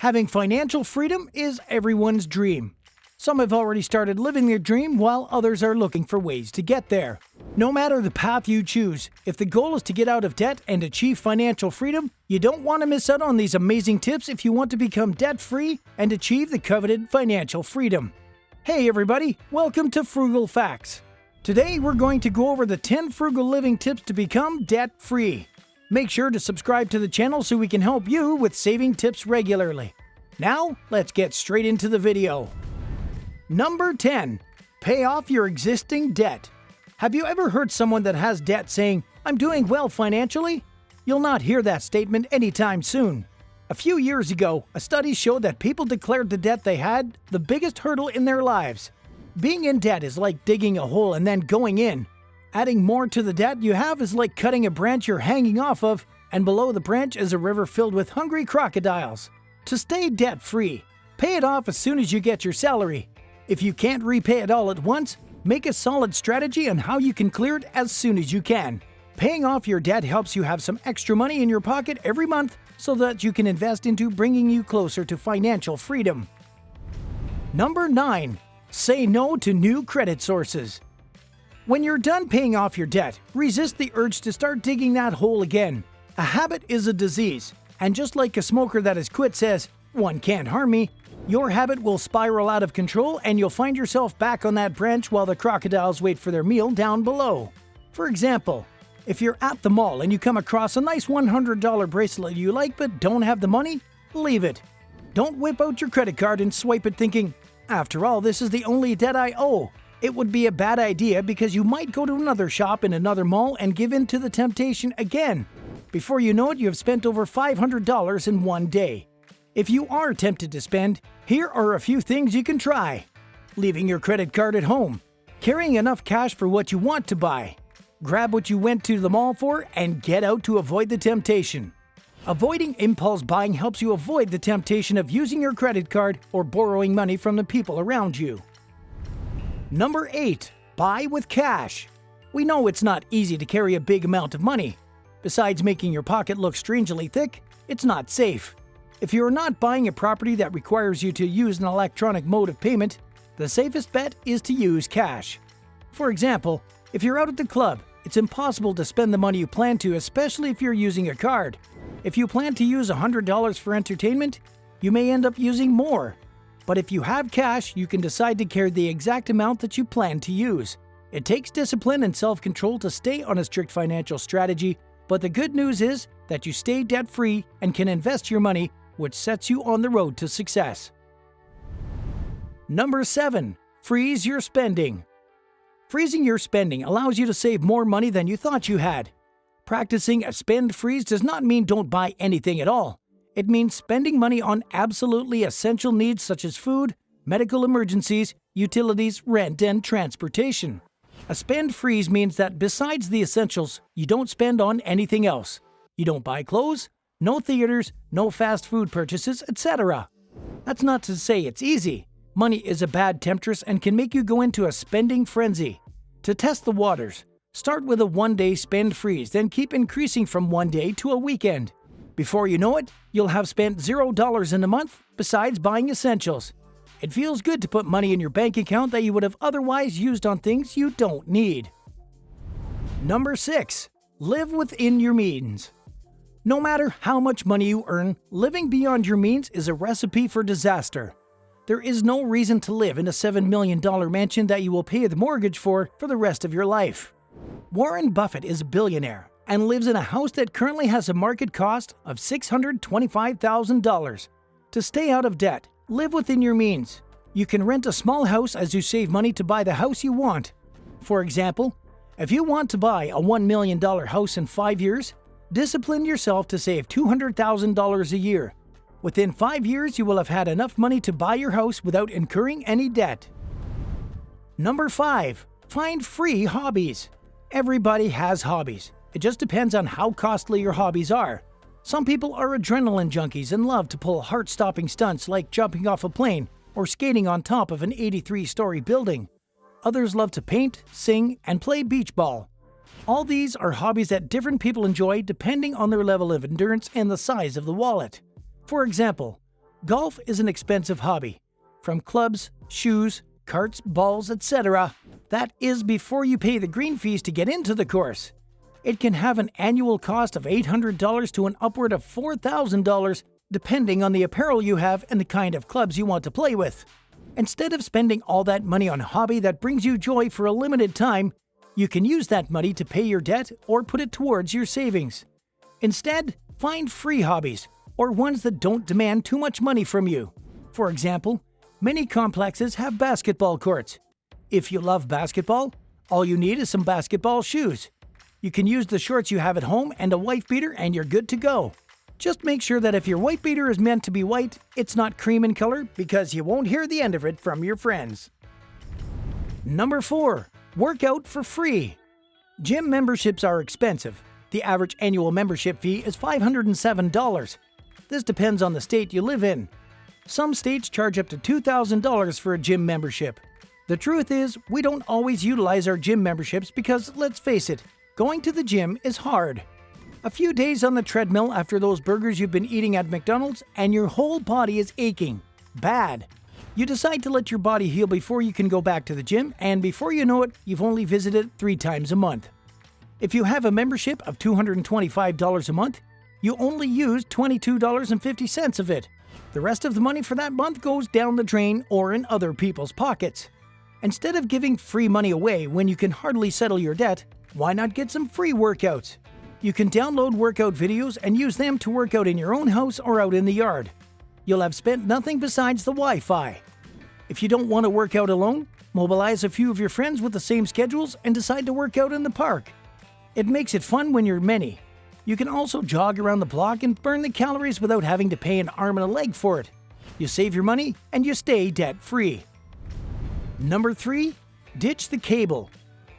Having financial freedom is everyone's dream. Some have already started living their dream while others are looking for ways to get there. No matter the path you choose, if the goal is to get out of debt and achieve financial freedom, you don't want to miss out on these amazing tips if you want to become debt-free and achieve the coveted financial freedom. Hey everybody, welcome to Frugal Facts. Today we're going to go over the 10 frugal living tips to become debt-free. Make sure to subscribe to the channel so we can help you with saving tips regularly. Now, let's get straight into the video. Number 10. Pay off your existing debt. Have you ever heard someone that has debt saying, "I'm doing well financially"? You'll not hear that statement anytime soon. A few years ago, a study showed that people declared the debt they had the biggest hurdle in their lives. Being in debt is like digging a hole and then going in. Adding more to the debt you have is like cutting a branch you're hanging off of, and below the branch is a river filled with hungry crocodiles. To stay debt-free, pay it off as soon as you get your salary. If you can't repay it all at once, make a solid strategy on how you can clear it as soon as you can. Paying off your debt helps you have some extra money in your pocket every month so that you can invest into bringing you closer to financial freedom. Number 9. Say no to new credit sources. When you're done paying off your debt, resist the urge to start digging that hole again. A habit is a disease, and just like a smoker that has quit says, "One can't harm me," your habit will spiral out of control and you'll find yourself back on that branch while the crocodiles wait for their meal down below. For example, if you're at the mall and you come across a nice $100 bracelet you like but don't have the money, leave it. Don't whip out your credit card and swipe it thinking, "After all, this is the only debt I owe." It would be a bad idea because you might go to another shop in another mall and give in to the temptation again. Before you know it, you have spent over $500 in one day. If you are tempted to spend, here are a few things you can try. Leaving your credit card at home. Carrying enough cash for what you want to buy. Grab what you went to the mall for and get out to avoid the temptation. Avoiding impulse buying helps you avoid the temptation of using your credit card or borrowing money from the people around you. Number 8. Buy with cash. We know it's not easy to carry a big amount of money. Besides making your pocket look strangely thick, it's not safe. If you're not buying a property that requires you to use an electronic mode of payment, the safest bet is to use cash. For example, if you're out at the club, it's impossible to spend the money you plan to, especially if you're using a card. If you plan to use $100 for entertainment, you may end up using more. But if you have cash, you can decide to carry the exact amount that you plan to use. It takes discipline and self-control to stay on a strict financial strategy, but the good news is that you stay debt-free and can invest your money, which sets you on the road to success. Number 7. Freeze your spending. Freezing your spending allows you to save more money than you thought you had. Practicing a spend freeze does not mean don't buy anything at all. It means spending money on absolutely essential needs such as food, medical emergencies, utilities, rent, and transportation. A spend freeze means that besides the essentials, you don't spend on anything else. You don't buy clothes, no theaters, no fast food purchases, etc. That's not to say it's easy. Money is a bad temptress and can make you go into a spending frenzy. To test the waters, start with a one-day spend freeze, then keep increasing from one day to a weekend. Before you know it, you'll have spent $0 in a month besides buying essentials. It feels good to put money in your bank account that you would have otherwise used on things you don't need. Number 6. Live within your means. No matter how much money you earn, living beyond your means is a recipe for disaster. There is no reason to live in a $7 million mansion that you will pay the mortgage for the rest of your life. Warren Buffett is a billionaire and lives in a house that currently has a market cost of $625,000. To stay out of debt, live within your means. You can rent a small house as you save money to buy the house you want. For example, if you want to buy a $1 million house in 5 years, discipline yourself to save $200,000 a year. Within 5 years, you will have had enough money to buy your house without incurring any debt. Number 5. Find free hobbies. Everybody has hobbies. It just depends on how costly your hobbies are. Some people are adrenaline junkies and love to pull heart-stopping stunts like jumping off a plane or skating on top of an 83-story building. Others love to paint, sing, and play beach ball. All these are hobbies that different people enjoy depending on their level of endurance and the size of the wallet. For example, Golf is an expensive hobby. From clubs, shoes, carts, balls, etc. That is before you pay the green fees to get into the course. It can have an annual cost of $800 to an upward of $4,000, depending on the apparel you have and the kind of clubs you want to play with. Instead of spending all that money on a hobby that brings you joy for a limited time, you can use that money to pay your debt or put it towards your savings. Instead, find free hobbies, or ones that don't demand too much money from you. For example, many complexes have basketball courts. If you love basketball, all you need is some basketball shoes. You can use the shorts you have at home and a wife beater and you're good to go. Just make sure that if your white beater is meant to be white, it's not cream in color, because you won't hear the end of it from your friends. Number 4. Work out for free. Gym memberships are expensive. The average annual membership fee is $507. This depends on the state you live in. Some states charge up to $2,000 for a gym membership. The truth is, we don't always utilize our gym memberships because, let's face it, going to the gym is hard. A few days on the treadmill after those burgers you've been eating at McDonald's and your whole body is aching. Bad. You decide to let your body heal before you can go back to the gym, and before you know it, you've only visited 3 times a month. If you have a membership of $225 a month, you only use $22.50 of it. The rest of the money for that month goes down the drain or in other people's pockets. Instead of giving free money away when you can hardly settle your debt, why not get some free workouts? You can download workout videos and use them to work out in your own house or out in the yard. You'll have spent nothing besides the Wi-Fi. If you don't want to work out alone, mobilize a few of your friends with the same schedules and decide to work out in the park. It makes it fun when you're many. You can also jog around the block and burn the calories without having to pay an arm and a leg for it. You save your money and you stay debt-free. Number 3. Ditch the cable.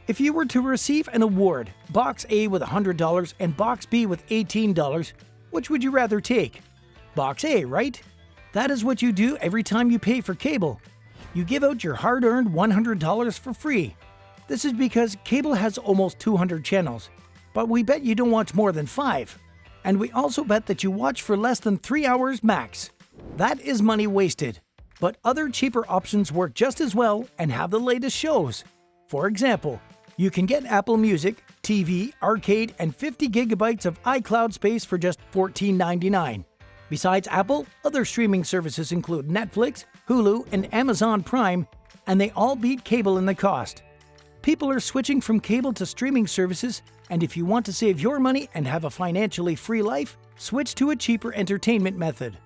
If you were to receive an award, Box A with $100 and Box B with $18, which would you rather take? Box A, right? That is what you do every time you pay for cable. You give out your hard-earned $100 for free. This is because cable has almost 200 channels, but we bet you don't watch more than 5. And we also bet that you watch for less than 3 hours max. That is money wasted. But other cheaper options work just as well and have the latest shows. For example, you can get Apple Music, TV, arcade, and 50 gigabytes of iCloud space for just $14.99. Besides Apple, other streaming services include Netflix, Hulu, and Amazon Prime, and they all beat cable in the cost. People are switching from cable to streaming services, and if you want to save your money and have a financially free life, switch to a cheaper entertainment method.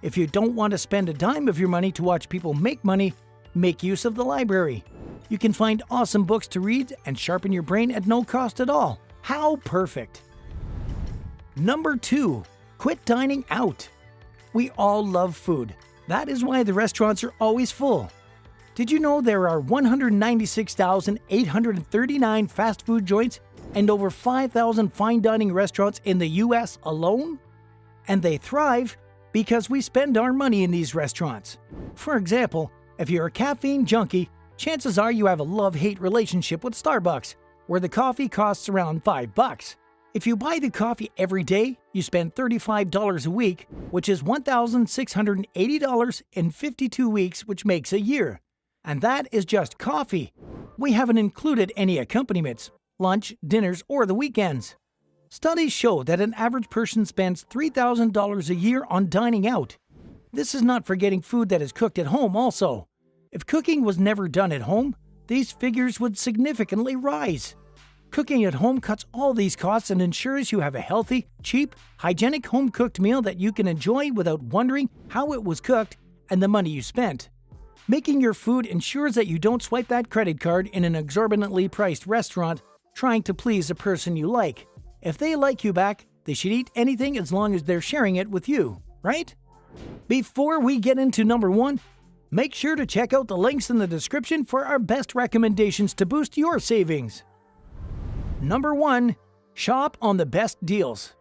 If you don't want to spend a dime of your money to watch people make money, make use of the library. You can find awesome books to read and sharpen your brain at no cost at all. How perfect! Number 2. Quit dining out. We all love food. That is why the restaurants are always full. Did you know there are 196,839 fast food joints and over 5,000 fine dining restaurants in the US alone? And they thrive because we spend our money in these restaurants. For example, if you're a caffeine junkie, chances are you have a love-hate relationship with Starbucks, where the coffee costs around $5. If you buy the coffee every day, you spend $35 a week, which is $1,680 in 52 weeks, which makes a year. And that is just coffee. We haven't included any accompaniments, lunch, dinners, or the weekends. Studies show that an average person spends $3,000 a year on dining out. This is not forgetting food that is cooked at home also. If cooking was never done at home, these figures would significantly rise. Cooking at home cuts all these costs and ensures you have a healthy, cheap, hygienic home-cooked meal that you can enjoy without wondering how it was cooked and the money you spent. Making your food ensures that you don't swipe that credit card in an exorbitantly priced restaurant trying to please a person you like. If they like you back, they should eat anything as long as they're sharing it with you, right? Before we get into number 1, make sure to check out the links in the description for our best recommendations to boost your savings. Number 1. Shop on the best deals.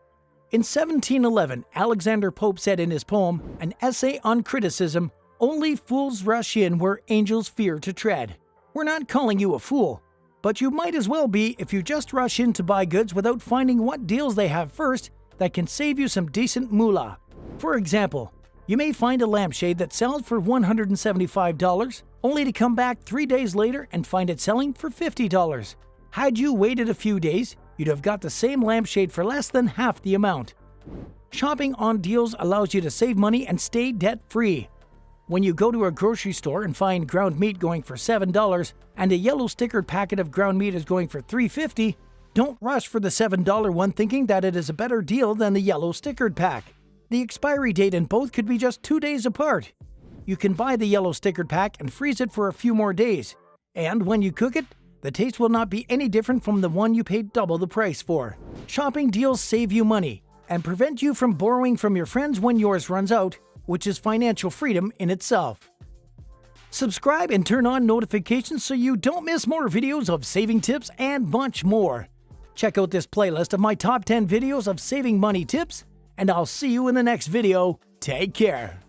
In 1711, Alexander Pope said in his poem, An Essay on Criticism, "Only fools rush in where angels fear to tread." We're not calling you a fool, but you might as well be if you just rush in to buy goods without finding what deals they have first that can save you some decent moolah. For example, You may find a lampshade that sells for $175, only to come back 3 days later and find it selling for $50. Had you waited a few days, you'd have got the same lampshade for less than half the amount. Shopping on deals allows you to save money and stay debt-free. When you go to a grocery store and find ground meat going for $7 and a yellow stickered packet of ground meat is going for $3.50, don't rush for the $7 one thinking that it is a better deal than the yellow stickered pack. The expiry date in both could be just 2 days apart. You can buy the yellow stickered pack and freeze it for a few more days. And when you cook it, the taste will not be any different from the one you paid double the price for. Shopping deals save you money and prevent you from borrowing from your friends when yours runs out, which is financial freedom in itself. Subscribe and turn on notifications so you don't miss more videos of saving tips and much more. Check out this playlist of my top 10 videos of saving money tips, and I'll see you in the next video. Take care.